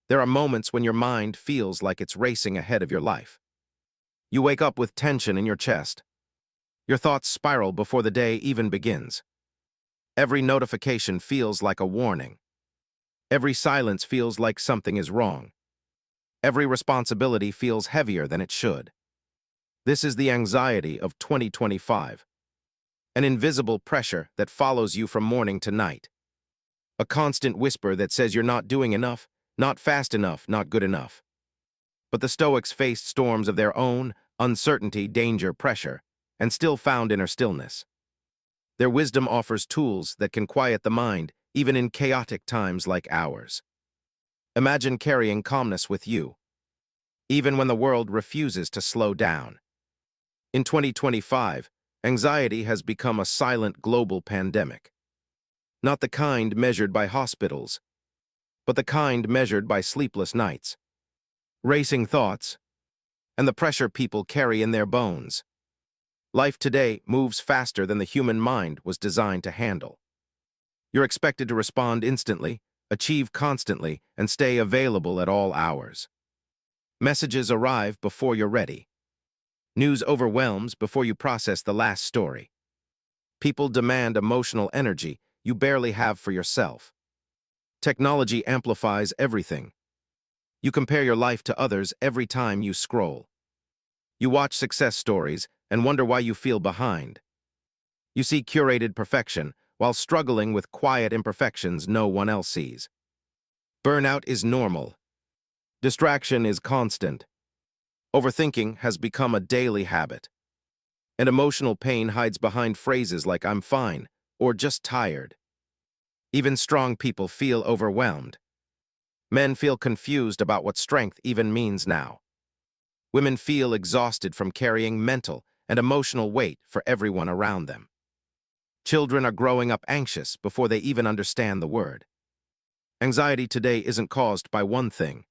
There are moments when your mind feels like it's racing ahead of your life. You wake up with tension in your chest. Your thoughts spiral before the day even begins. Every notification feels like a warning. Every silence feels like something is wrong. Every responsibility feels heavier than it should. This is the anxiety of 2025. An invisible pressure that follows you from morning to night. A constant whisper that says you're not doing enough, not fast enough, not good enough. But the Stoics faced storms of their own, uncertainty, danger, pressure, and still found inner stillness. Their wisdom offers tools that can quiet the mind, even in chaotic times like ours. Imagine carrying calmness with you, even when the world refuses to slow down. In 2025, anxiety has become a silent global pandemic. Not the kind measured by hospitals, but the kind measured by sleepless nights, racing thoughts, and the pressure people carry in their bones. Life today moves faster than the human mind was designed to handle. You're expected to respond instantly, achieve constantly, and stay available at all hours. Messages arrive before you're ready. News overwhelms before you process the last story. People demand emotional energy you barely have for yourself. Technology amplifies everything. You compare your life to others every time you scroll. You watch success stories and wonder why you feel behind. You see curated perfection while struggling with quiet imperfections no one else sees. Burnout is normal. Distraction is constant. Overthinking has become a daily habit. And emotional pain hides behind phrases like "I'm fine" or "just tired." Even strong people feel overwhelmed. Men feel confused about what strength even means now. Women feel exhausted from carrying mental and emotional weight for everyone around them. Children are growing up anxious before they even understand the word. Anxiety today isn't caused by one thing.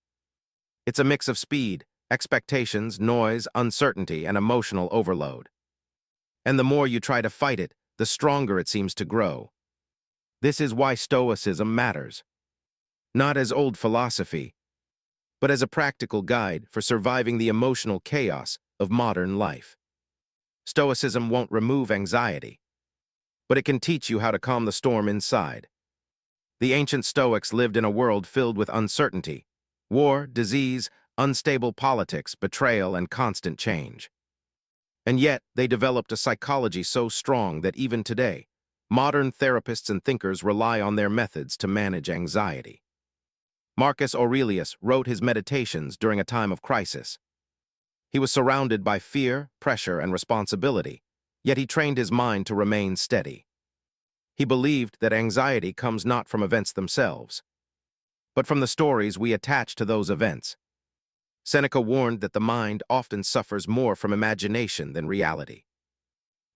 It's a mix of speed, expectations, noise, uncertainty, and emotional overload. And the more you try to fight it, the stronger it seems to grow. This is why Stoicism matters. Not as old philosophy, but as a practical guide for surviving the emotional chaos of modern life. Stoicism won't remove anxiety, but it can teach you how to calm the storm inside. The ancient Stoics lived in a world filled with uncertainty, war, disease, unstable politics, betrayal, and constant change. And yet, they developed a psychology so strong that even today, modern therapists and thinkers rely on their methods to manage anxiety. Marcus Aurelius wrote his meditations during a time of crisis. He was surrounded by fear, pressure, and responsibility, yet he trained his mind to remain steady. He believed that anxiety comes not from events themselves, but from the stories we attach to those events. Seneca warned that the mind often suffers more from imagination than reality.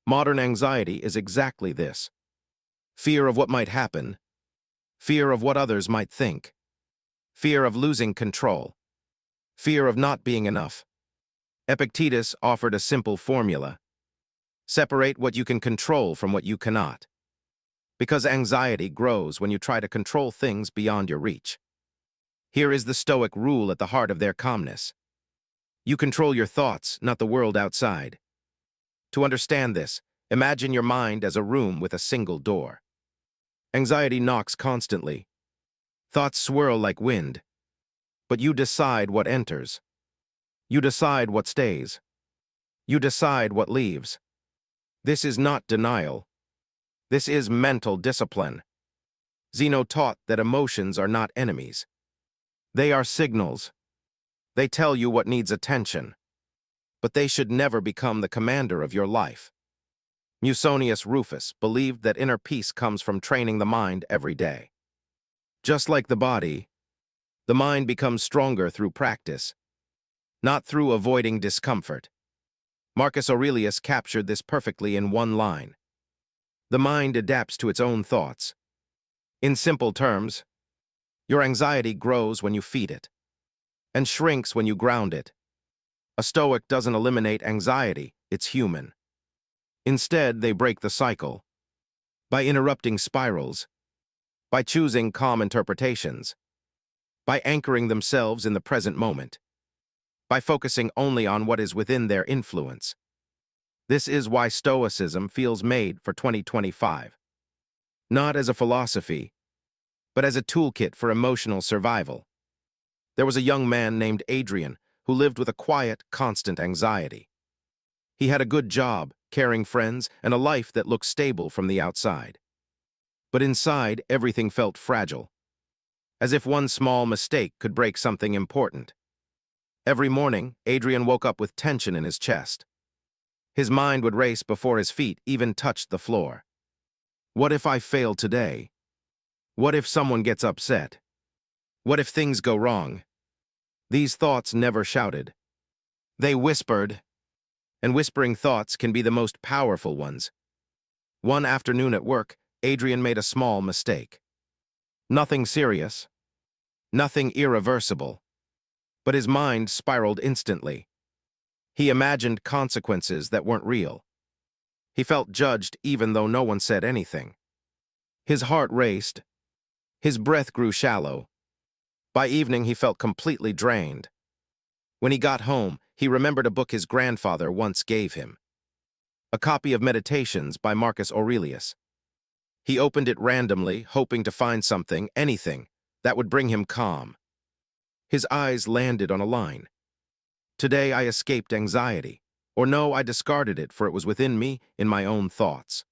Modern anxiety is exactly this: fear of what might happen, fear of what others might think, fear of losing control, fear of not being enough. Epictetus offered a simple formula: separate what you can control from what you cannot. Because anxiety grows when you try to control things beyond your reach. Here is the Stoic rule at the heart of their calmness. You control your thoughts, not the world outside. To understand this, imagine your mind as a room with a single door. Anxiety knocks constantly. Thoughts swirl like wind. But you decide what enters. You decide what stays. You decide what leaves. This is not denial. This is mental discipline. Zeno taught that emotions are not enemies. They are signals. They tell you what needs attention. But they should never become the commander of your life. Musonius Rufus believed that inner peace comes from training the mind every day. Just like the body, the mind becomes stronger through practice, not through avoiding discomfort. Marcus Aurelius captured this perfectly in one line: the mind adapts to its own thoughts. In simple terms, your anxiety grows when you feed it, and shrinks when you ground it. A Stoic doesn't eliminate anxiety, it's human. Instead, they break the cycle by interrupting spirals, by choosing calm interpretations, by anchoring themselves in the present moment, by focusing only on what is within their influence. This is why Stoicism feels made for 2025. Not as a philosophy, but as a toolkit for emotional survival. There was a young man named Adrian who lived with a quiet, constant anxiety. He had a good job, caring friends, and a life that looked stable from the outside. But inside, everything felt fragile, as if one small mistake could break something important. Every morning, Adrian woke up with tension in his chest. His mind would race before his feet even touched the floor. What if I fail today? What if someone gets upset? What if things go wrong? These thoughts never shouted. They whispered, and whispering thoughts can be the most powerful ones. One afternoon at work, Adrian made a small mistake. Nothing serious, nothing irreversible, but his mind spiraled instantly. He imagined consequences that weren't real. He felt judged even though no one said anything. His heart raced. His breath grew shallow. By evening, he felt completely drained. When he got home, he remembered a book his grandfather once gave him. A copy of Meditations by Marcus Aurelius. He opened it randomly, hoping to find something, anything, that would bring him calm. His eyes landed on a line. Today I escaped anxiety. Or no, I discarded it, for it was within me, in my own thoughts.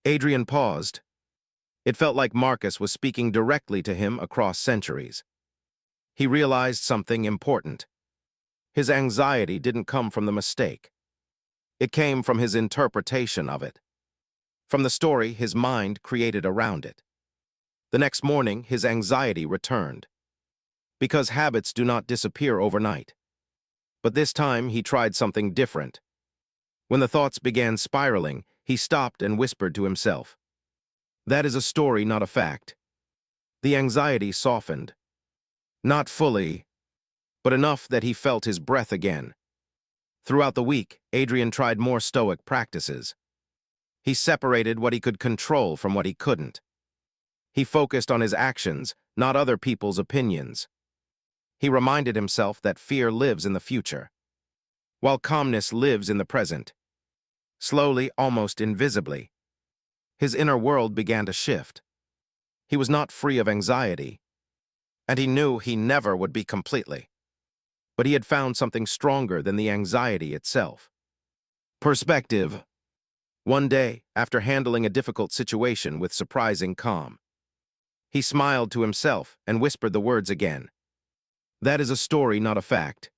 Adrian paused. It felt like Marcus was speaking directly to him across centuries. He realized something important. His anxiety didn't come from the mistake. It came from his interpretation of it, from the story his mind created around it. The next morning, his anxiety returned. Because habits do not disappear overnight. But this time, he tried something different. When the thoughts began spiraling, he stopped and whispered to himself, "That is a story, not a fact." The anxiety softened. Not fully, but enough that he felt his breath again. Throughout the week, Adrian tried more Stoic practices. He separated what he could control from what he couldn't. He focused on his actions, not other people's opinions. He reminded himself that fear lives in the future, while calmness lives in the present. Slowly, almost invisibly, his inner world began to shift. He was not free of anxiety, and he knew he never would be completely. But he had found something stronger than the anxiety itself. Perspective. One day, after handling a difficult situation with surprising calm, he smiled to himself and whispered the words again. That is a story, not a fact.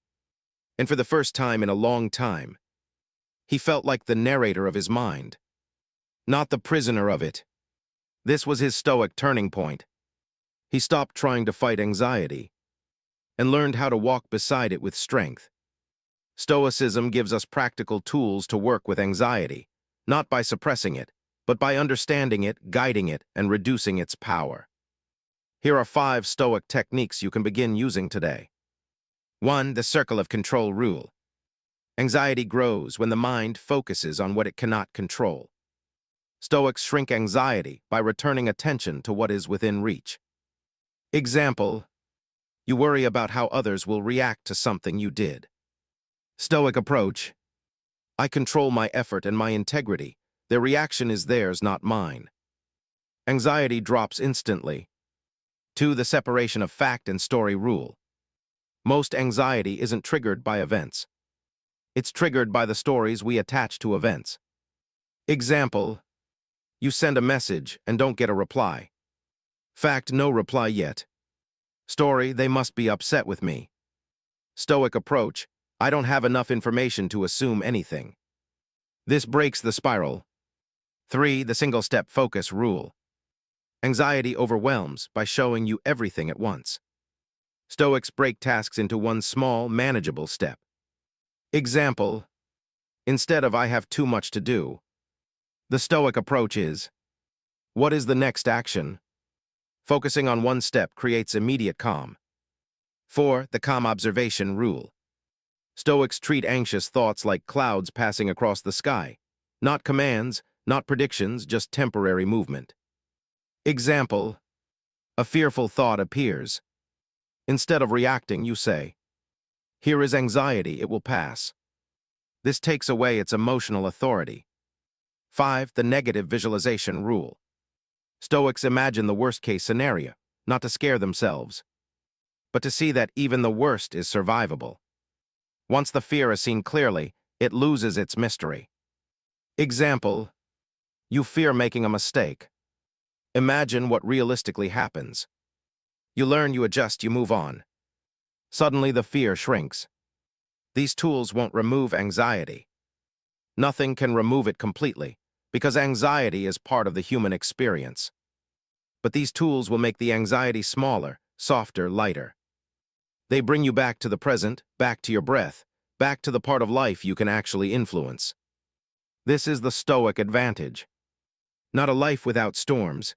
And for the first time in a long time, he felt like the narrator of his mind, not the prisoner of it. This was his Stoic turning point. He stopped trying to fight anxiety and learned how to walk beside it with strength. Stoicism gives us practical tools to work with anxiety, not by suppressing it, but by understanding it, guiding it, and reducing its power. Here are 5 Stoic techniques you can begin using today. 1. The circle of control rule. Anxiety grows when the mind focuses on what it cannot control. Stoics shrink anxiety by returning attention to what is within reach. Example: you worry about how others will react to something you did. Stoic approach: I control my effort and my integrity. Their reaction is theirs, not mine. Anxiety drops instantly. 2. The separation of fact and story rule. Most anxiety isn't triggered by events. It's triggered by the stories we attach to events. Example: you send a message and don't get a reply. Fact: no reply yet. Story: they must be upset with me. Stoic approach: I don't have enough information to assume anything. This breaks the spiral. 3. The single-step focus rule. Anxiety overwhelms by showing you everything at once. Stoics break tasks into one small, manageable step. Example: instead of I have too much to do, the Stoic approach is, what is the next action? Focusing on one step creates immediate calm. 4. The calm observation rule. Stoics treat anxious thoughts like clouds passing across the sky. Not commands, not predictions, just temporary movement. Example: a fearful thought appears. Instead of reacting, you say, "Here is anxiety, it will pass." This takes away its emotional authority. 5. The negative visualization rule. Stoics imagine the worst-case scenario, not to scare themselves, but to see that even the worst is survivable. Once the fear is seen clearly, it loses its mystery. Example: you fear making a mistake. Imagine what realistically happens. You learn, you adjust, you move on. Suddenly the fear shrinks. These tools won't remove anxiety. Nothing can remove it completely, because anxiety is part of the human experience. But these tools will make the anxiety smaller, softer, lighter. They bring you back to the present, back to your breath, back to the part of life you can actually influence. This is the Stoic advantage. Not a life without storms,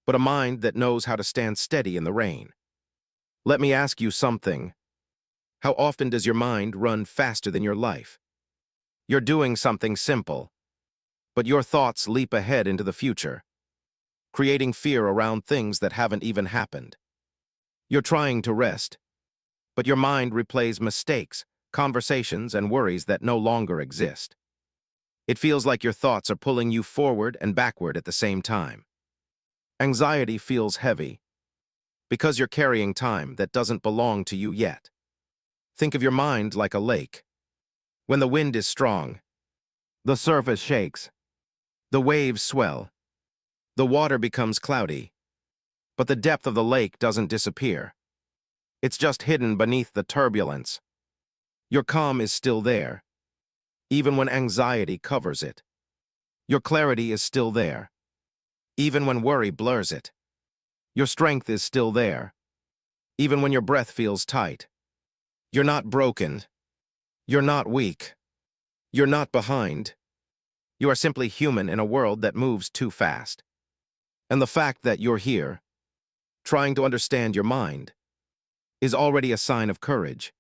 but a mind that knows how to stand steady in the rain. Let me ask you something. How often does your mind run faster than your life? You're doing something simple, but your thoughts leap ahead into the future, creating fear around things that haven't even happened. You're trying to rest, but your mind replays mistakes, conversations, and worries that no longer exist. It feels like your thoughts are pulling you forward and backward at the same time. Anxiety feels heavy because you're carrying time that doesn't belong to you yet. Think of your mind like a lake. When the wind is strong, the surface shakes, the waves swell, the water becomes cloudy, but the depth of the lake doesn't disappear. It's just hidden beneath the turbulence. Your calm is still there, even when anxiety covers it. Your clarity is still there, even when worry blurs it. Your strength is still there, even when your breath feels tight. You're not broken. You're not weak. You're not behind. You are simply human in a world that moves too fast. And the fact that you're here, trying to understand your mind, is already a sign of courage.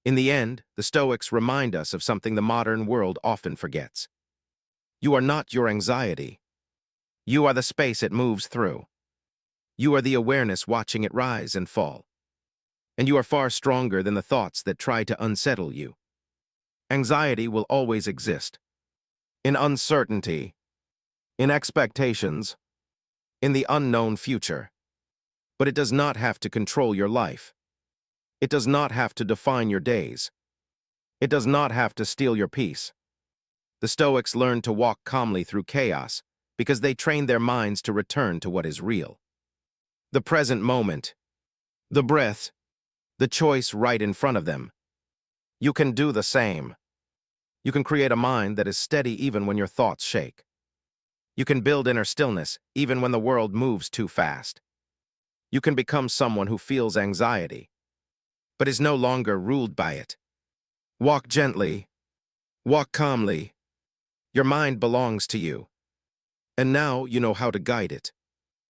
In the end, the Stoics remind us of something the modern world often forgets. You are not your anxiety. You are the space it moves through. You are the awareness watching it rise and fall. And you are far stronger than the thoughts that try to unsettle you. Anxiety will always exist. In uncertainty, in expectations, in the unknown future. But it does not have to control your life. It does not have to define your days. It does not have to steal your peace. The Stoics learned to walk calmly through chaos because they trained their minds to return to what is real. The present moment, the breath, the choice right in front of them. You can do the same. You can create a mind that is steady even when your thoughts shake. You can build inner stillness even when the world moves too fast. You can become someone who feels anxiety, but is no longer ruled by it. Walk gently. Walk calmly. Your mind belongs to you. And now you know how to guide it.